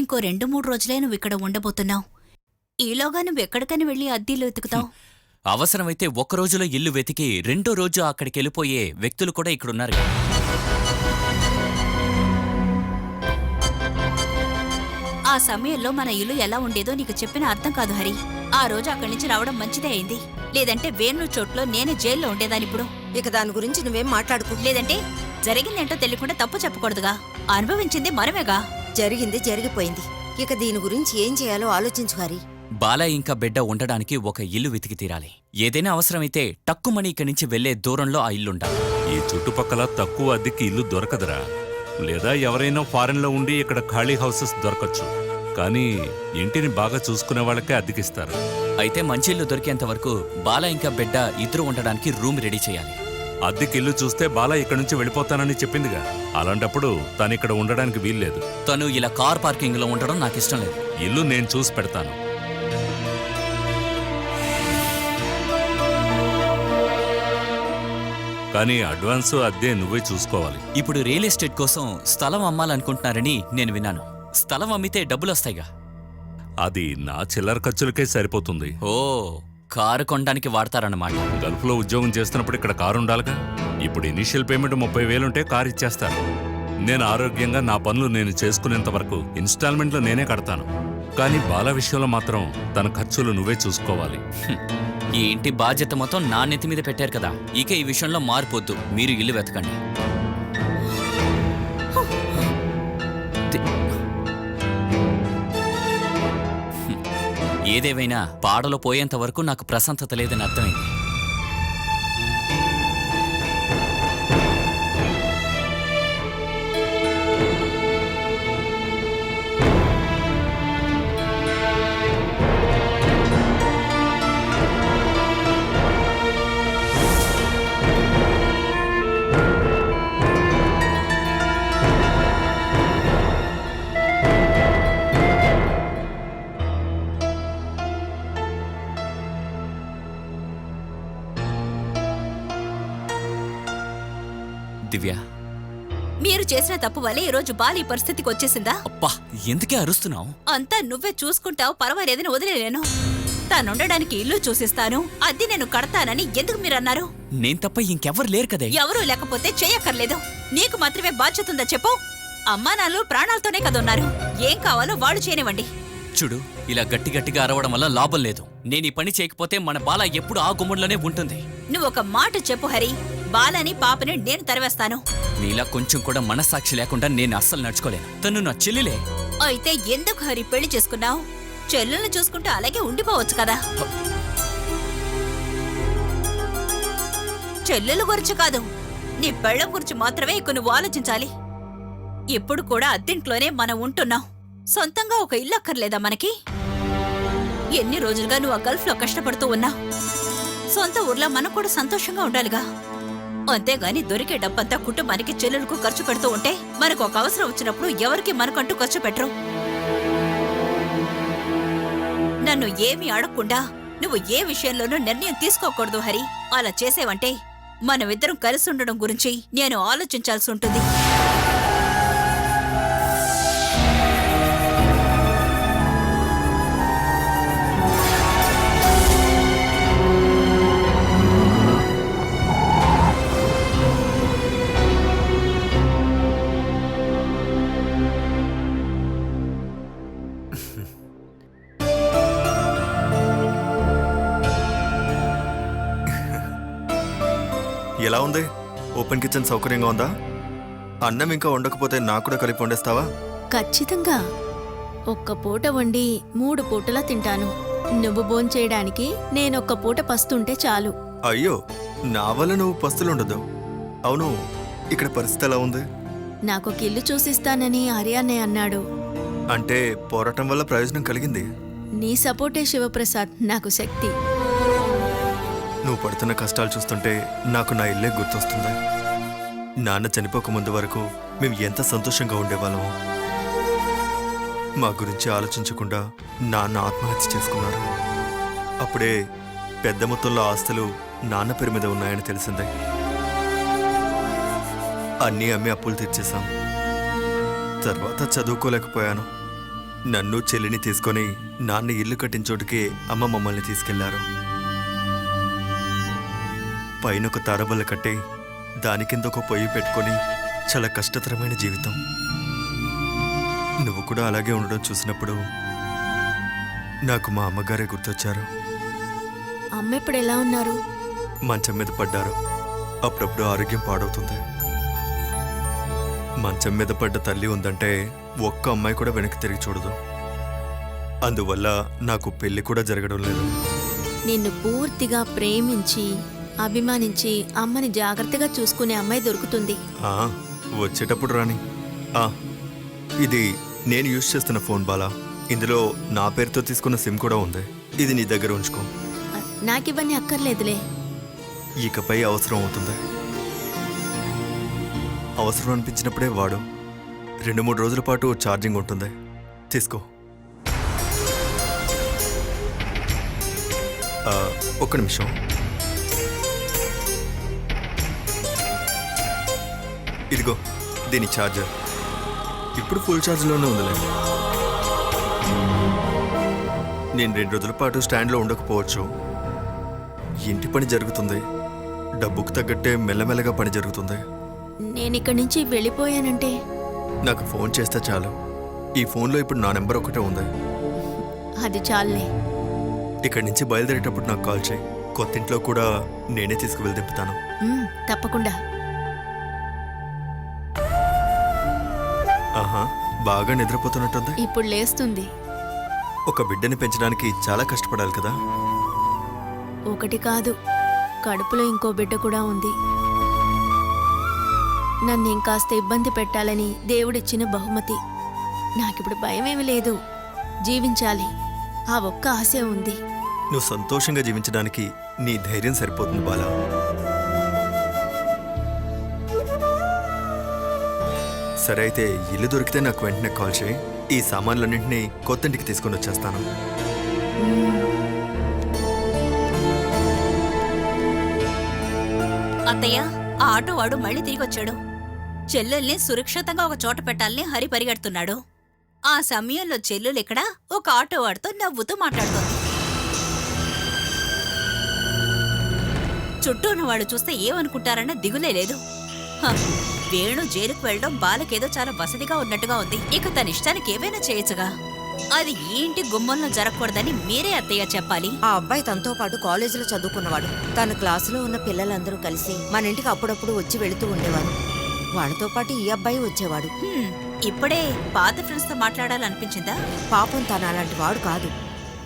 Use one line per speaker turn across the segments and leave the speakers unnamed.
ఇంకో 2-3 రోజులే నువ్వు ఇక్కడ ఉండబోతున్నావు. ఈలోగా నువ్వు ఎక్కడికని వెళ్ళి అద్దీలు వెతుకుతావు?
అవసరమైతే ఒక్క రోజులో ఇల్లు వెతికి రెండో రోజు అక్కడికెళ్ళిపోయే వ్యక్తులు కూడా ఇక్కడున్నారు.
ఆ సమయంలో మన ఇల్లు ఎలా ఉండేదో నీకు చెప్పిన అర్థం కాదు హరి. ఆ రోజు అక్కడి నుంచి రావడం మంచిదే అయింది. లేదంటే వేణు చోట్లో నేనే జైల్లో ఉండేదానిప్పుడు.
ఇక దాని గురించి నువ్వేం మాట్లాడుకో.
లేదంటే జరిగిందేంటో తెలియకుండా తప్పు చెప్పకూడదుగా. అనుభవించింది మనమేగా.
జరిగింది జరిగిపోయింది. ఇక దీని గురించి ఏం చేయాలో ఆలోచించు హరి.
బాల ఇంకా బిడ్డ ఉండడానికి ఒక ఇల్లు వెతికి తీరాలి. ఏదైనా అవసరమైతే టక్కుమని ఇక్కడి నుంచి వెళ్లే దూరంలో ఆ ఇల్లుండాలి.
ఈ చుట్టుపక్కల తక్కువ అద్దెకి ఇల్లు దొరకదురా. లేదా ఎవరైనా ఫారెన్లో ఉండి ఇక్కడ ఖాళీ హౌసెస్ దొరకచ్చు. కానీ ఇంటిని బాగా చూసుకునే వాళ్ళకే అద్దెకిస్తారు.
అయితే మంచి ఇల్లు దొరికేంత వరకు బాల ఇంకా బిడ్డ ఇద్దరు ఉండడానికి రూమ్ రెడీ చేయాలి.
అద్దెకి ఇల్లు చూస్తే బాల ఇక్కడి నుంచి వెళ్ళిపోతానని చెప్పిందిగా. అలాంటప్పుడు తను ఇక్కడ ఉండడానికి వీల్లేదు.
తను ఇలా కార్ పార్కింగ్ లో ఉండడం నాకు ఇష్టం లేదు.
ఇల్లు నేను చూసి పెడతాను. కానీ అడ్వాన్సు అద్దె నువ్వే చూసుకోవాలి.
ఇప్పుడు రియల్ ఎస్టేట్ కోసం స్థలం అమ్మాలనుకుంటున్నారని నేను విన్నాను. స్థలం అమ్మితే డబ్బులొస్తాయిగా.
అది నా చిల్లర ఖర్చులకే సరిపోతుంది.
ఓ, కారు కొనడానికి వాడతారన్నమాట.
గల్ఫ్లో ఉద్యోగం చేస్తున్నప్పుడు ఇక్కడ కారు ఉండాలిగా. ఇప్పుడు ఇనీషియల్ పేమెంట్ 30,000 ఉంటే కారు ఇచ్చేస్తారు. నేను ఆరోగ్యంగా నా పనులు నేను చేసుకునేంత వరకు ఇన్స్టాల్మెంట్లు నేనే కడతాను. కానీ బాల విషయంలో మాత్రం తన ఖర్చులు నువ్వే చూసుకోవాలి.
ఈ ఇంటి బాధ్యత మొత్తం నా నెత్తి మీద పెట్టారు కదా. ఇక ఈ విషయంలో మార్పొద్దు. మీరు ఇల్లు వెతకండి. ఏదేవైనా పాడలో పోయేంత వరకు నాకు ప్రశాంతత లేదని అర్థమైంది. దివ్య,
మీరు చేసిన తప్పు వల్లే ఈ రోజు బాలి పరిస్థితికి వచ్చేసిందా?
అబ్బా, ఎందుకే అరుస్తున్నావు?
అంతా నువ్వే చూసుకుంటావు, పర్వాలేదని వదిలేను. తానుండడానికి ఇల్లు చూసిస్తాను, అద్దె నేను కడతానని ఎందుకు మీరన్నారు?
నేను తప్ప ఇంకెవ్వరు లేరు కదే.
ఎవరూ లేకపోతే చెయ్యక్కర్లేదు. నీకు మాత్రమే బాధ్యత ఉందా చెప్పు? అమ్మా నాన్నలు ప్రాణాలతోనే కదున్నారు. ఏం కావాలో వాళ్ళు చేయనివ్వండి.
చూడు, ఇలా గట్టి గట్టిగా అరవడం వల్ల లాభం లేదు. నేను ఈ పని చేయకపోతే మన బాల ఎప్పుడు ఆ గుమ్ముడులోనే ఉంటుంది.
నువ్వు ఒక మాట చెప్పు హరి. బాలని పాపని నేను తరివేస్తాను.
నీలా కొంచెం కూడా మనస్సాక్షి లేకుండా నేను అస్సలు నడుచుకోలేను. తను నా చెల్లిలే.
అయితే ఎందుకు హరి పెళ్లి చేసుకున్నావు? చెల్లెల్ని చూసుకుంటూ అలాగే ఉండిపోవచ్చు కదా. చెల్లెల గురించి కాదు, నీ పెళ్ళం గురించి మాత్రమే ఇక నువ్వు ఆలోచించాలి. ఇప్పుడు కూడా అద్దింట్లోనే మనం ఉంటున్నాం. సొంతంగా ఒక ఇల్లు అక్కర్లేదా మనకి? ఎన్ని రోజులుగా నువ్వు ఆ గల్ఫ్ లో కష్టపడుతూ ఉన్నావు. సొంత ఊర్లో మనం కూడా సంతోషంగా ఉండాలిగా. అంతేగాని దొరికే డబ్బంతా కుటుంబానికి చెల్లెలకు ఖర్చు పెడుతూ ఉంటే మనకు ఒక అవసరం వచ్చినప్పుడు ఎవరికి మనకంటూ ఖర్చు పెట్టరు. నన్ను ఏమీ అడగకుండా నువ్వు ఏ విషయంలోనూ నిర్ణయం తీసుకోకూడదు హరి. అలా చేసేవంటే మనమిద్దరం కలిసి ఉండడం గురించి నేను ఆలోచించాల్సి ఉంటుంది.
ఎలా ఉంది? ఓపెన్ కిచెన్ సౌకర్యంగా ఉందా? అన్నం ఇంకా వండకపోతే నాకు కూడా కలిపి వండేస్తావా?
ఖచ్చితంగా. ఒక్క పూట వండి 3 పూటలా తింటాను. నువ్వు భోంచేయడానికి నేనొక్క పూట పస్తుంటే చాలు.
అయ్యో, నా వల్ల నువ్వు పస్తులుండదు. అవును, ఇక్కడ పరిస్థితి ఎలా ఉంది?
నాకొక ఇల్లు చూసిస్తానని ఆర్యానే అన్నాడు.
అంటే పోరాటం వల్ల ప్రయోజనం కలిగింది.
నీ సపోర్టే శివప్రసాద్ నాకు శక్తి.
నువ్వు పడుతున్న కష్టాలు చూస్తుంటే నాకు నా ఇల్లే గుర్తొస్తుంది. నాన్న చనిపోక ముందు వరకు మేము ఎంత సంతోషంగా ఉండేవాళ్ళము. మా గురించి ఆలోచించకుండా నాన్న ఆత్మహత్య చేసుకున్నారు. అప్పుడే పెద్ద మొత్తంలో ఆస్తులు నాన్న పేరు మీద ఉన్నాయని తెలిసిందే. అన్నీ అమ్మి అప్పులు తీర్చేశాం. తర్వాత చదువుకోలేకపోయాను. నన్ను చెల్లిని తీసుకొని నాన్న ఇల్లు కట్టిన చోటుకి అమ్మ మమ్మల్ని తీసుకెళ్లారు. పైన ఒక తారబల్ల కట్టి దాని కింద ఒక పొయ్యి పెట్టుకొని చాలా కష్టతరమైన జీవితం. నువ్వు కూడా అలాగే ఉండడం చూసినప్పుడు నాకు మా అమ్మగారే గుర్తొచ్చారు.
అమ్మ ఇప్పుడు ఎలా ఉన్నారు?
మంచం మీద పడ్డారు. అప్పుడప్పుడు ఆరోగ్యం పాడవుతుంది. మంచం మీద పడ్డ తల్లి ఉందంటే ఒక్క అమ్మాయి కూడా వెనక్కి తిరిగి చూడదు. అందువల్ల నాకు పెళ్లి కూడా జరగడం లేదు.
నిన్ను పూర్తిగా ప్రేమించి అభిమానించి అమ్మని జాగ్రత్తగా చూసుకునే అమ్మాయి దొరుకుతుంది.
ఆ, వచ్చేటప్పుడు రాని. ఇది నేను యూజ్ చేస్తున్న ఫోన్ బాలా. ఇందులో నా పేరుతో తీసుకున్న సిమ్ కూడా ఉంది. ఇది నీ దగ్గర ఉంచుకో.
నాకివన్నీ అక్కర్లేదులే.
ఇకపై అవసరం అవుతుంది. అవసరం అనిపించినప్పుడే వాడు. 2-3 రోజుల పాటు ఛార్జింగ్ ఉంటుంది. తీసుకో. ఒక్క నిమిషం. ఇదిగో దీని ఛార్జర్. ఇప్పుడు ఫుల్ ఛార్జ్లోనే ఉందిలే. నేను 2 రోజుల పాటు స్టాండ్లో ఉండకపోవచ్చు. ఇంటి పని జరుగుతుంది. డబ్బుకు తగ్గట్టే మెల్లమెల్లగా పని జరుగుతుంది.
నేనిక్కడి నుంచి వెళ్ళిపోయానంటే
నాకు ఫోన్ చేస్తే చాలు. ఈ ఫోన్లో ఇప్పుడు నా నెంబర్ ఒకటే ఉంది.
అది చాలులే.
ఇక్కడి నుంచి బయలుదేరేటప్పుడు నాకు కాల్ చేయి. కొత్తింట్లో కూడా నేనే తీసుకువెళ్ళి దింపుతాను.
తప్పకుండా.
ఆహా, బాగా నిద్రపోతున్నట్టుంది.
ఇప్పుడు లేస్తుంది.
ఒక బిడ్డని పెంచడానికి చాలా కష్టపడాలి కదా.
ఒకటి కాదు, కడుపులో ఇంకో బిడ్డ కూడా ఉంది. నన్ను ఇంకాస్త ఇబ్బంది పెట్టాలని దేవుడిచ్చిన బహుమతి. నాకిప్పుడు భయమేమి లేదు. జీవించాలి, ఆ ఒక్క ఆశే ఉంది.
నువ్వు సంతోషంగా జీవించడానికి నీ ధైర్యం సరిపోతుంది బాలా. సరే అయితే ఇల్లు దొరికితే నాకు వెంటనే కాల్ చేయి. ఈ సామాన్లన్నింటినీ కొత్తింటికి తీసుకొని వచ్చేస్తాను.
అత్తయ్య, ఆ ఆటో వాడు మళ్ళీ తిరిగి వచ్చాడు. చెల్లెల్ని సురక్షితంగా ఒక చోట పెట్టాలని హరి పరిగెడుతున్నాడు. ఆ సమయంలో చెల్లెలు ఇక్కడ ఒక ఆటో వాడితో నవ్వుతూ మాట్లాడుతోంది. చుట్టూ ఉన్న వాళ్ళు చూస్తే ఏమనుకుంటారన్న దిగులే లేదు. హ, వేణు జైలుకు వెళ్ళడం బాలకేదో చాలా వసతిగా ఉన్నట్టుగా ఉంది. ఇక తన ఇష్టానికి ఏవైనా చేయొచ్చుగా. అది ఈ ఇంటి గుమ్మంలో జరగకూడదని మీరే అత్తయ్య చెప్పాలి.
ఆ అబ్బాయి తనతో పాటు కాలేజీలో చదువుకున్నవాడు. తన క్లాసులో ఉన్న పిల్లలందరూ కలిసి మన ఇంటికి అప్పుడప్పుడు వచ్చి వెళుతూ ఉండేవారు. వాళ్ళతో పాటు ఈ అబ్బాయి వచ్చేవాడు.
ఇప్పుడే పాత ఫ్రెండ్స్ తో మాట్లాడాలనిపించిందా?
పాపం తన అలాంటి వాడు కాదు.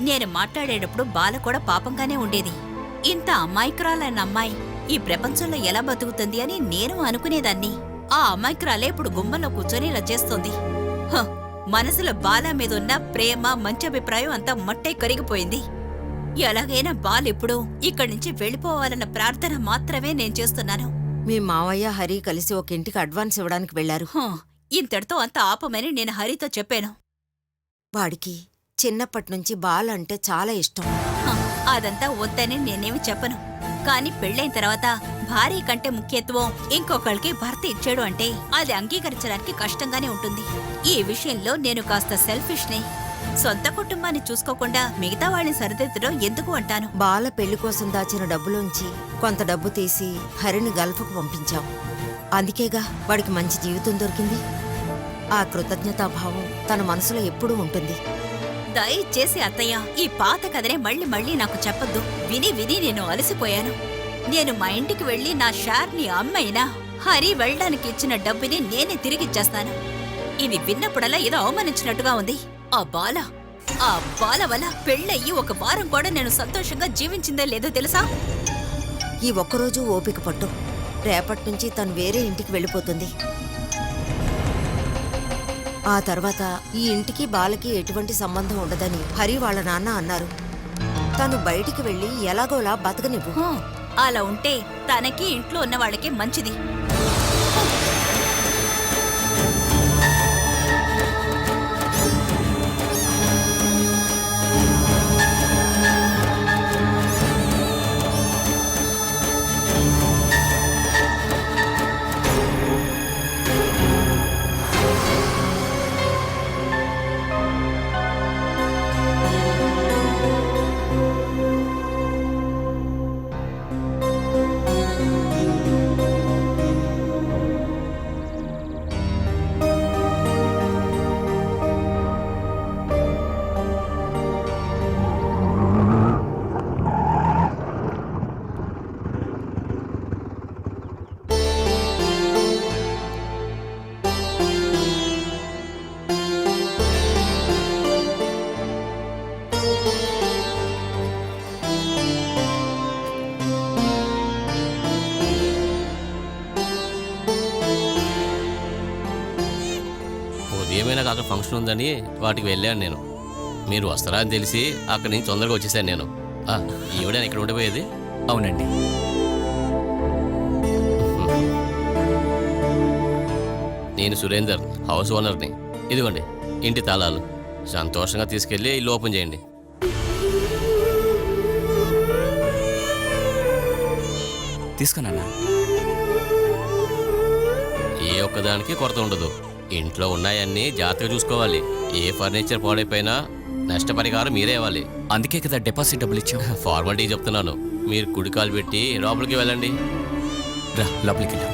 నేను మాట్లాడేటప్పుడు బాల కూడా పాపంగానే ఉండేది. ఇంత అమాయకురాలైన అమ్మాయి ఈ ప్రపంచంలో ఎలా బతుకుతుంది అని నేను అనుకునేదాన్ని. ఆ అమాయకురాలే ఇప్పుడు గుమ్మంలో కూర్చొని ఇలా చేస్తోంది. హ, మనసులో బాల మీదున్న ప్రేమ మంచి అభిప్రాయం అంతా మట్టే కరిగిపోయింది. ఎలాగైనా బాలిప్పుడు ఇక్కడి నుంచి వెళ్ళిపోవాలన్న ప్రార్థన మాత్రమే నేను చేస్తున్నాను.
మీ మావయ్య హరి కలిసి ఒక ఇంటికి అడ్వాన్స్ ఇవ్వడానికి వెళ్లారు.
ఇంతటితో అంత ఆపమని నేను హరితో చెప్పాను.
వాడికి చిన్నప్పటినుంచి బాల అంటే చాలా ఇష్టం.
అదంతా వద్దని నేనేమి చెప్పను. కాని పెళ్ళైన తర్వాత భార్య కంటే ముఖ్యత్వం ఇంకొకళ్ళకి భర్త ఇచ్చాడు అంటే అది అంగీకరించడానికి కష్టంగానే ఉంటుంది. ఈ విషయంలో నేను కాస్త సెల్ఫిష్నే. సొంత కుటుంబాన్ని చూసుకోకుండా మిగతా వాళ్ళని సరిదిద్దడం ఎందుకు అంటాను.
బాల పెళ్లి కోసం దాచిన డబ్బులోంచి కొంత డబ్బు తీసి హరిని గల్ఫ్కు పంపించాం. అందుకేగా వాడికి మంచి జీవితం దొరికింది. ఆ కృతజ్ఞతాభావం తన మనసులో ఎప్పుడూ ఉంటుంది.
దయచేసి అత్తయ్య, ఈ పాత కథనే మళ్ళీ మళ్ళీ నాకు చెప్పొద్దు. విని విని నేను అలసిపోయాను. నేను మా ఇంటికి వెళ్లి నా షేర్ని అమ్మైనా హరి వెళ్ళడానికి ఇచ్చిన డబ్బుని నేనే తిరిగిచ్చేస్తాను. ఇది విన్నప్పుడల్లా ఏదో అవమానించినట్టుగా ఉంది. ఆ బాల వల్ల పెళ్ళయ్యి 1 వారం కూడా నేను సంతోషంగా జీవించిందే లేదో తెలుసా?
ఈ ఒక్కరోజు ఓపిక పట్టు. రేపటి నుంచి తను వేరే ఇంటికి వెళ్ళిపోతుంది. ఆ తర్వాత ఈ ఇంటికి బాలకి ఎటువంటి సంబంధం ఉండదని హరి వాళ్ళ నాన్న అన్నారు. తను బయటికి వెళ్లి ఎలాగోలా బతకనివ్వు.
అలా ఉంటే తనకి ఇంట్లో ఉన్న వాళ్ళకి మంచిది.
అర్జెంటుగా అక్కడ ఫంక్షన్ ఉందని వాటికి వెళ్ళాను నేను. మీరు వస్తారా అని తెలిసి అక్కడి నుంచి తొందరగా వచ్చేసాను నేను. ఈవిడని ఇక్కడ ఉండిపోయేది?
అవునండి.
నేను సురేందర్, హౌస్ ఓనర్ని. ఇదిగోండి ఇంటి తాళాలు. సంతోషంగా తీసుకెళ్ళి ఇల్లు ఓపెన్ చేయండి.
తీసుకున్నానా?
ఏ ఒక్కదానికి కొరత ఉండదు. ఇంట్లో ఉన్నాయన్నీ జాగ్రత్తగా చూసుకోవాలి. ఏ ఫర్నిచర్ పాడైపోయినా నష్టపరిహారం మీరే ఇవ్వాలి.
అందుకే కదా డిపాజిట్ డబ్బులు ఇచ్చాం.
ఫార్మాలిటీ చెప్తున్నాను. మీరు కుడికాలు పెట్టి లోపలికి వెళ్ళండి.
రా లోపలికి వెళ్దాం.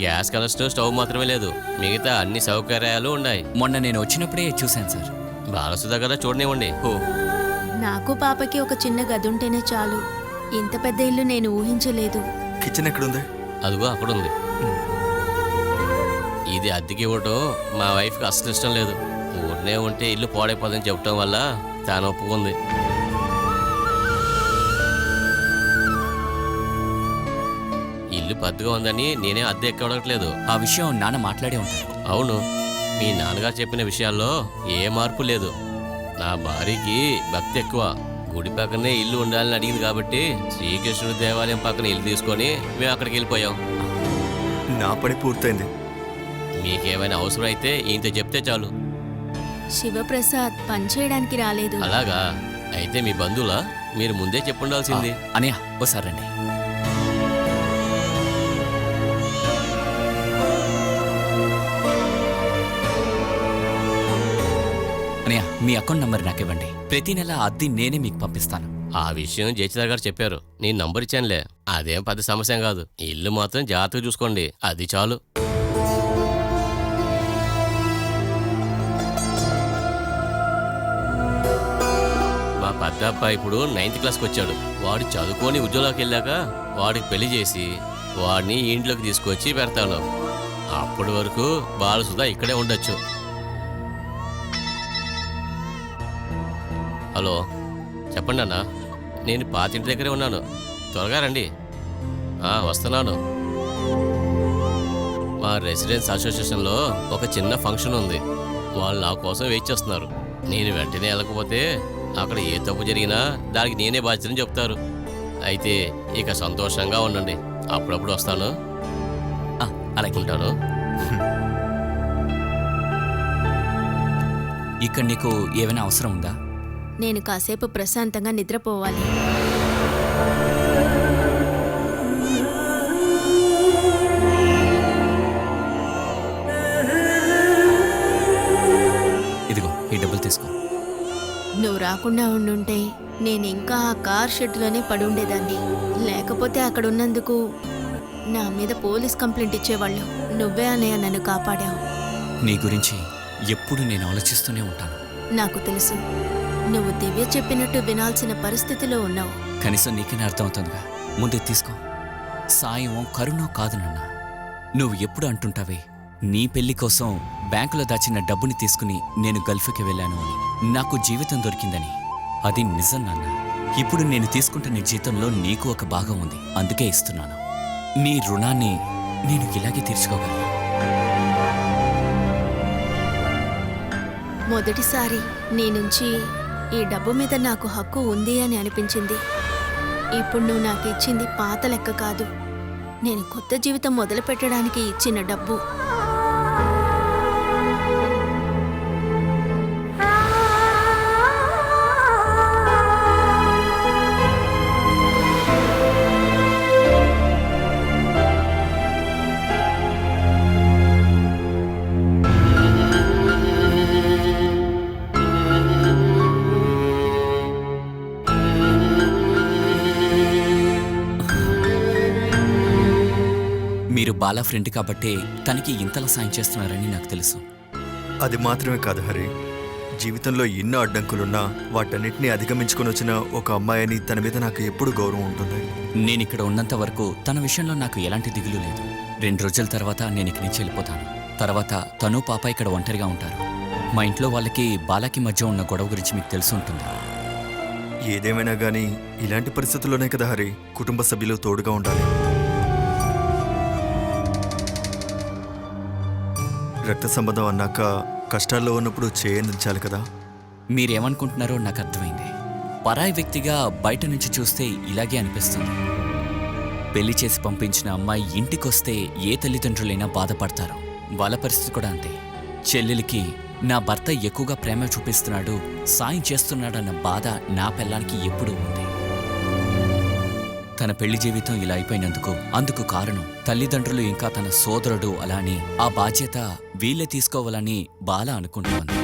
గ్యాస్ కనెక్షన్, స్టవ్ మాత్రమే లేదు, మిగతా అన్ని సౌకర్యాలు ఉన్నాయి.
మొన్న నేను వచ్చినప్పుడే చూశాను సార్.
బాలసుధ కదా చూడనివ్వండి.
ఓ,
నాకు పాపకి ఒక చిన్న గది ఉంటేనే చాలు. ఇంత పెద్ద ఇల్లు నేను ఊహించలేదు.
కిచెన్ ఎక్కడుంది?
అదిగో అక్కడ ఉంది. ఇది అద్దెకి ఇవ్వటం మా వైఫ్కి అసలు ఇష్టం లేదు. ఊరినే ఉంటే ఇల్లు పాడైపోదని చెప్పడం వల్ల తాను ఒప్పుకుంది. ఇల్లు పెద్దగా ఉందని నేనే అద్దె ఎక్కడట్లేదు.
ఆ విషయం నాన్న మాట్లాడే ఉంటారు.
అవును, మీ నాన్నగారు చెప్పిన విషయాల్లో ఏ మార్పు లేదు. నా భార్యకి భక్తి ఎక్కువ. గుడి పక్కనే ఇల్లు ఉండాలని అడిగింది కాబట్టి శ్రీకృష్ణుడి దేవాలయం పక్కన ఇల్లు తీసుకొని మేము అక్కడికి వెళ్ళిపోయాం.
నా పని పూర్తయింది.
మీకేమైనా అవసరం అయితే ఈయనతో చెప్తే చాలు.
శివప్రసాద్ పనిచేయడానికి రాలేదు.
అలాగా? అయితే మీ బంధువులా? మీరు ముందే చెప్పుండాల్సింది.
అనయ్య ఓసారి రండి. అనయ్య మీ అకౌంట్ నంబర్ నాకు ఇవ్వండి. ప్రతి నెల అద్దె నేనే మీకు పంపిస్తాను.
ఆ విషయం జయచిత్ర గారు చెప్పారు. నేను నంబర్ ఇచ్చానులే. అదేం పెద్ద సమస్య కాదు. ఇల్లు మాత్రం జాగ్రత్తగా చూసుకోండి, అది చాలు. మా పెద్ద అబ్బాయి ఇప్పుడు 9th క్లాస్కి వచ్చాడు. వాడు చదువుకొని ఉద్యోగంలోకి వెళ్ళాక వాడికి పెళ్లి చేసి వాడిని ఇంట్లోకి తీసుకొచ్చి పెడతాను. అప్పటి వరకు బాలసుధ ఇక్కడే ఉండొచ్చు. హలో, చెప్పండి అన్న. నేను పాతింటి దగ్గరే ఉన్నాను. త్వరగా రండి. వస్తున్నాను. మా రెసిడెన్స్ అసోసియేషన్లో ఒక చిన్న ఫంక్షన్ ఉంది. వాళ్ళు నా కోసం వెయిట్ చేస్తున్నారు. నేను వెంటనే వెళ్ళకపోతే అక్కడ ఏ తప్పు జరిగినా దానికి నేనే బాధ్యతని చెప్తారు. అయితే ఇక సంతోషంగా ఉండండి. అప్పుడప్పుడు వస్తాను.
అలాగే
ఉంటాను.
ఇక్కడ నీకు ఏమైనా అవసరం ఉందా?
నేను కాసేపు ప్రశాంతంగా నిద్రపోవాలి.
ఇదిగో ఈ డబ్బులు తీసుకో.
నువ్వు రాకుండా ఉండుంటే నేను ఇంకా ఆ కార్ షెడ్లోనే పడి ఉండేదాన్ని. లేకపోతే అక్కడ ఉన్నందుకు నా మీద పోలీస్ కంప్లైంట్ ఇచ్చేవాళ్ళు. నువ్వే అన్నయ్య నన్ను కాపాడావు.
నీ గురించి ఎప్పుడు నేను ఆలోచిస్తూనే ఉంటాను.
నాకు తెలుసు, నువ్వు దివ్య చెప్పినట్టు వినాల్సిన పరిస్థితిలో ఉన్నావు.
కనీసం నీకనే అర్థమవుతుందిగా. ముందే తీసుకో. సాయం కరుణో కాదు నాన్న. నువ్వు ఎప్పుడు అంటుంటావే, నీ పెళ్లి కోసం బ్యాంకులో దాచిన డబ్బుని తీసుకుని నేను గల్ఫ్కి వెళ్ళాను అని. నాకు జీవితం దొరికిందని. అది నిజం నాన్న. ఇప్పుడు నేను తీసుకుంటున్న జీతంలో నీకు ఒక భాగం ఉంది. అందుకే ఇస్తున్నాను. నీ రుణాన్ని నేను ఇలాగే తీర్చుకోగలను.
మొదటిసారి నీ నుంచి ఈ డబ్బు మీద నాకు హక్కు ఉంది అని అనిపించింది. ఇప్పుడు నువ్వు నాకు ఇచ్చింది పాత లెక్క కాదు, నేను కొత్త జీవితం మొదలు పెట్టడానికి ఇచ్చిన డబ్బు.
మీరు బాలా ఫ్రెండ్ కాబట్టే తనకి ఇంతలా సాయం చేస్తున్నారని నాకు తెలుసు.
అది మాత్రమే కాదు హరి, జీవితంలో ఎన్నో అడ్డంకులున్నా వాటన్నిటిని అధిగమించుకొని వచ్చిన ఒక అమ్మాయిని తన మీద నాకు ఎప్పుడు గౌరవం ఉంటుంది.
నేనిక్కడ ఉన్నంత వరకు తన విషయంలో నాకు ఎలాంటి దిగులు లేదు. 2 రోజుల తర్వాత నేను ఇక్కడి నుంచి వెళ్ళిపోతాను. తర్వాత తను పాప ఇక్కడ ఒంటరిగా ఉంటారు. మా ఇంట్లో వాళ్ళకి బాలాకి మధ్య ఉన్న గొడవ గురించి మీకు తెలిసి ఉంటుంది.
ఏదేమైనా గానీ ఇలాంటి పరిస్థితుల్లోనే కదా హరి కుటుంబ సభ్యులు తోడుగా ఉండాలి. రక్త సంబంధం అన్నాక కష్టాల్లో ఉన్నప్పుడు చేయందించాలి కదా.
మీరేమనుకుంటున్నారో నాకు అర్థమైంది. పరాయి వ్యక్తిగా బయట నుంచి చూస్తే ఇలాగే అనిపిస్తుంది. పెళ్లి చేసి పంపించిన అమ్మాయి ఇంటికొస్తే ఏ తల్లిదండ్రులైనా బాధపడతారు. వాళ్ళ పరిస్థితి కూడా అంతే. చెల్లెలికి నా భర్త ఎక్కువగా ప్రేమ చూపిస్తున్నాడు, సాయం చేస్తున్నాడన్న బాధ నా పిల్లానికి ఎప్పుడూ ఉంది. తన పెళ్లి జీవితం ఇలా అయిపోయినందుకు అందుకు కారణం తల్లిదండ్రులు ఇంకా తన సోదరుడు అలాని ఆ బాధ్యత వీళ్ళే తీసుకోవాలని బాల అనుకుంటోంది.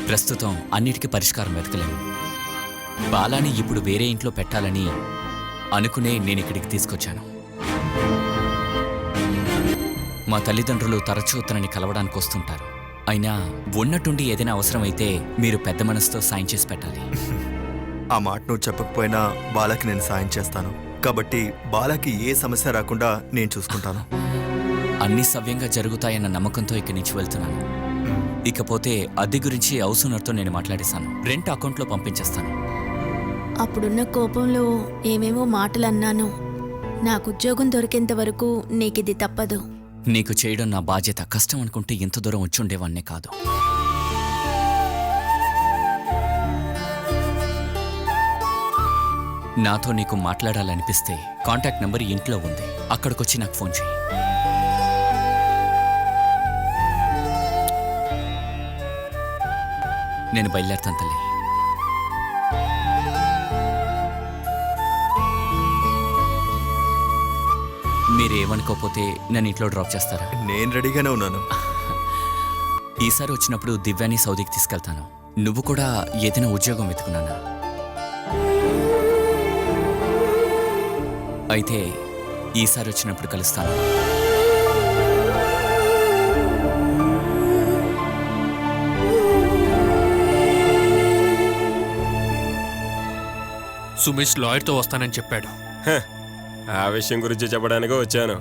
ప్రస్తుతం అన్నిటికీ పరిష్కారం వెతకలేము. బాలాని ఇప్పుడు వేరే ఇంట్లో పెట్టాలని అనుకునే నేను ఇక్కడికి తీసుకొచ్చాను. మా తల్లిదండ్రులు తరచూ తనని కలవడానికి వస్తుంటారు. అయినా ఉన్నట్టుండి ఏదైనా అవసరమైతే మీరు పెద్ద మనసుతో సాయం చేసి పెట్టాలి.
ఆ మాట నువ్వు చెప్పకపోయినా బాలకి నేను సాయం చేస్తాను. కాబట్టి బాలకి ఏ సమస్య రాకుండా నేను చూసుకుంటాను.
అన్నీ సవ్యంగా జరుగుతాయన్న నమ్మకంతో ఇక్కడి నుంచి వెళ్తున్నాను. ఇకపోతే అద్దె గురించి హౌస్ ఓనర్తో నేను మాట్లాడేశాను. రెంట్ అకౌంట్లో పంపించేస్తాను.
అప్పుడున్న కోపంలో ఏమేమో మాటలు అన్నాను. నాకు ఉద్యోగం దొరికేంత వరకు నీకిది తప్పదు.
నీకు చేయడం నా బాధ్యత. కష్టం అనుకుంటే ఇంత దూరం వచ్చుండేవాన్నే కాదు. నాతో నీకు మాట్లాడాలనిపిస్తే కాంటాక్ట్ నెంబర్ ఇంట్లో ఉంది. అక్కడికొచ్చి నాకు ఫోన్ చేయి. నేను బయలుదేరుతాను తల్లి. మీరేమనుకోకపోతే నన్ను ఇంట్లో డ్రాప్ చేస్తారా?
నేను రెడీగానే ఉన్నాను.
ఈసారి వచ్చినప్పుడు దివ్యాని సౌదీకి తీసుకెళ్తాను. నువ్వు కూడా ఏదైనా ఉద్యోగం వెతుకున్నానా? అయితే ఈసారి వచ్చినప్పుడు కలుస్తాను.
సుమేష్ లాయర్తో వస్తానని చెప్పాడు.
ఆ విషయం గురించి చెప్పడానికే వచ్చాను.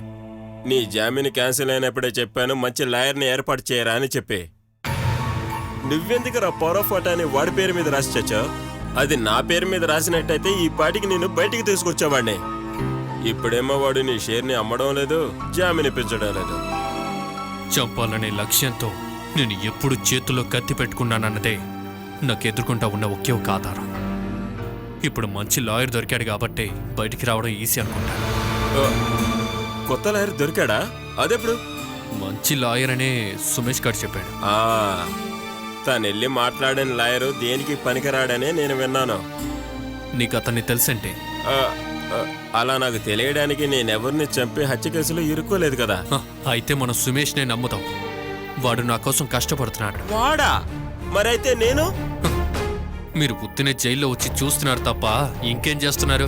నీ జామీన్ క్యాన్సిల్ అయినప్పుడే చెప్పాను మంచి లాయర్ని ఏర్పాటు చేయరా అని చెప్పి. నువ్వెందుకు రా పొరపాటని వాడి పేరు మీద రాసి చచ్చావు? అది నా పేరు మీద రాసినట్టయితే ఈ పాటికి నేను బయటికి తీసుకొచ్చేవాడిని. ఇప్పుడేమో వాడు నీ షేర్ని అమ్మడం లేదు, జామీన్ ఇప్పించడం లేదు.
చంపాలనే లక్ష్యంతో నేను ఎప్పుడు చేతిలో కత్తి పెట్టుకున్నానన్నదే నాకు ఎదుర్కొంటా ఉన్న ఒకే ఒక ఆధారం. ఇప్పుడు మంచి లాయర్ దొరికాడు కాబట్టి బయటికి రావడం ఈజీ అనుకుంటాను.
ఓ, కొత్త లాయర్ దొరికాడా? అదెప్పుడు?
మంచి లాయర్ అనే సుమేష్ గారు చెప్పాడు.
తను వెళ్ళి మాట్లాడిన లాయరు దేనికి పనికిరాడనే నేను విన్నాను.
నీకు అతన్ని తెలుసంటే?
అలా నాకు తెలియడానికి నేనెవరిని చంపి హత్య కేసులో ఇరుక్కోలేదు కదా.
అయితే మనం సుమేష్నే నమ్ముదాం. వాడు నా కోసం కష్టపడుతున్నాడు.
వాడా? మరైతే నేను?
మీరు ఉత్తినే జైల్లో వచ్చి చూస్తున్నారు తప్ప ఇంకేం చేస్తున్నారు?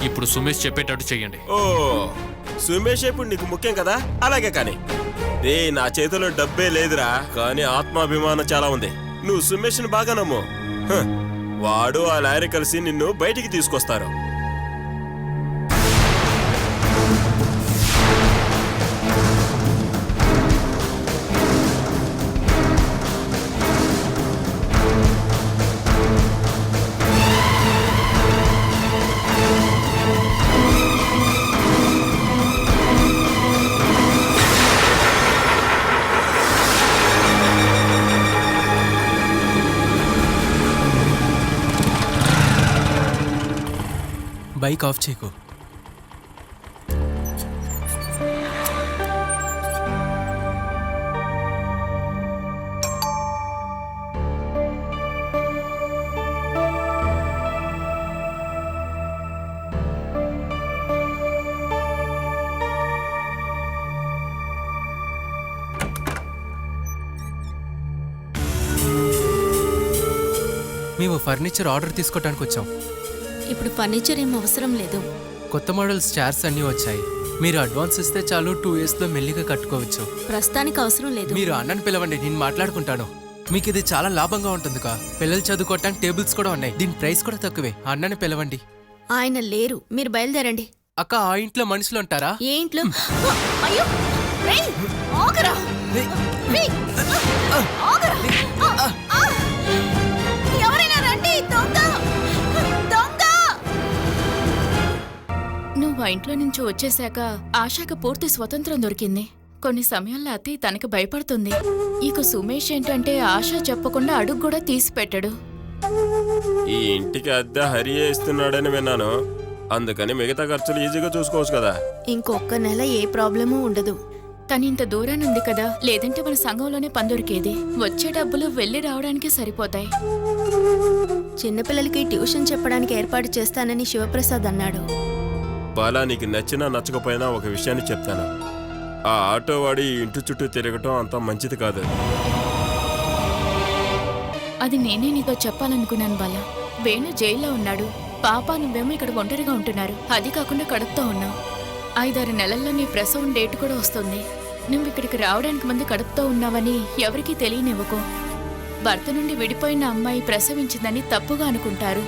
ఇప్పుడు సుమేష్ చెప్పేటట్టు చెయ్యండి.
ఓ, సుమేష్ ఇప్పుడు నీకు ముఖ్యం కదా? అలాగే కానీ రే, నా చేతిలో డబ్బే లేదురా, కానీ ఆత్మాభిమానం చాలా ఉంది. నువ్వు సుమేష్ని బాగా నమ్ము. వాడు ఆ లాయర్ కలిసి నిన్ను బయటికి తీసుకొస్తారు.
బైక్ ఆఫ్ చేయకు. మేము ఫర్నిచర్ ఆర్డర్ తీసుకోవడానికి వచ్చాం.
ఇప్పుడు ఫర్నిచర్ ఏం అవసరం లేదు.
కొత్త మోడల్స్ చైర్స్ అన్నీ వచ్చాయి. మీరు అడ్వాన్స్ ఇస్తే చాలు 2 ఇయర్స్లో మెల్లిగా కట్టుకోవచ్చు.
ప్రస్తుతానికి అవసరం లేదు.
మీరు అన్నని పిలవండి, నేను మాట్లాడుకుంటాను. మీకు ఇది చాలా లాభంగా ఉంటుందిగా. పిల్లలు చదువుకోవటానికి టేబుల్స్ కూడా ఉన్నాయి. దీని ప్రైస్ కూడా తక్కువే. అన్నని పిలవండి.
ఆయన లేరు, మీరు బయలుదేరండి.
అక్క, ఆ ఇంట్లో మనుషులు ఉంటారా?
ఏ ఇంట్లో? అయ్యో రేయ్, ఆగరా. రేయ్, ఆగరా. ఎవరైనా రండి, దొంగ దొంగ.
నువ్వు ఆ ఇంట్లో నుంచి వచ్చేశాక ఆశకు పూర్తి స్వతంత్రం దొరికింది. కొన్ని సమయాల్లో అత్తయ్య తనకి భయపడుతుంది. ఇక సుమేష్ ఏంటంటే ఆశ చెప్పకుండా అడుగు కూడా తీసి పెట్టడు.
ఈ ఇంటికి అద్దె హరియే ఇస్తున్నాడని విన్నాను. అందుకని మిగతా ఖర్చులు ఈజీగా చూసుకోవచ్చు కదా.
ఇంకొక నెల ఏ ప్రాబ్లమూ ఉండదు.
తను ఇంత దూరాన్ని ఉంది కదా, లేదంటే మన సంఘంలోనే పని దొరికేది. వచ్చే డబ్బులు వెళ్ళి రావడానికి సరిపోతాయి.
చిన్నపిల్లలకి ట్యూషన్ చెప్పడానికి ఏర్పాటు చేస్తానని శివప్రసాద్ అన్నాడు.
బాలా, నీకు నచ్చినా నచ్చకపోయినా ఒక విషయాన్ని చెప్తాను. ఆ ఆటో వాడి ఈ ఇంటి చుట్టూ తిరగటం అంత మంచిది కాదు.
అది నేనే నీతో చెప్పాలనుకున్నాను బాలా. వేణు జైల్లో ఉన్నాడు. పాప నువ్వేమో ఇక్కడ ఒంటరిగా ఉంటున్నారు. అది కాకుండా కడుపుతో ఉన్నావు. 5-6 నెలల్లో నీ ప్రసవం డేట్ కూడా వస్తుంది. నువ్వు ఇక్కడికి రావడానికి ముందు కడుపుతో ఉన్నావని ఎవరికీ తెలియనివ్వకు. భర్త నుండి విడిపోయిన అమ్మాయి ప్రసవించిందని తప్పుగా అనుకుంటారు.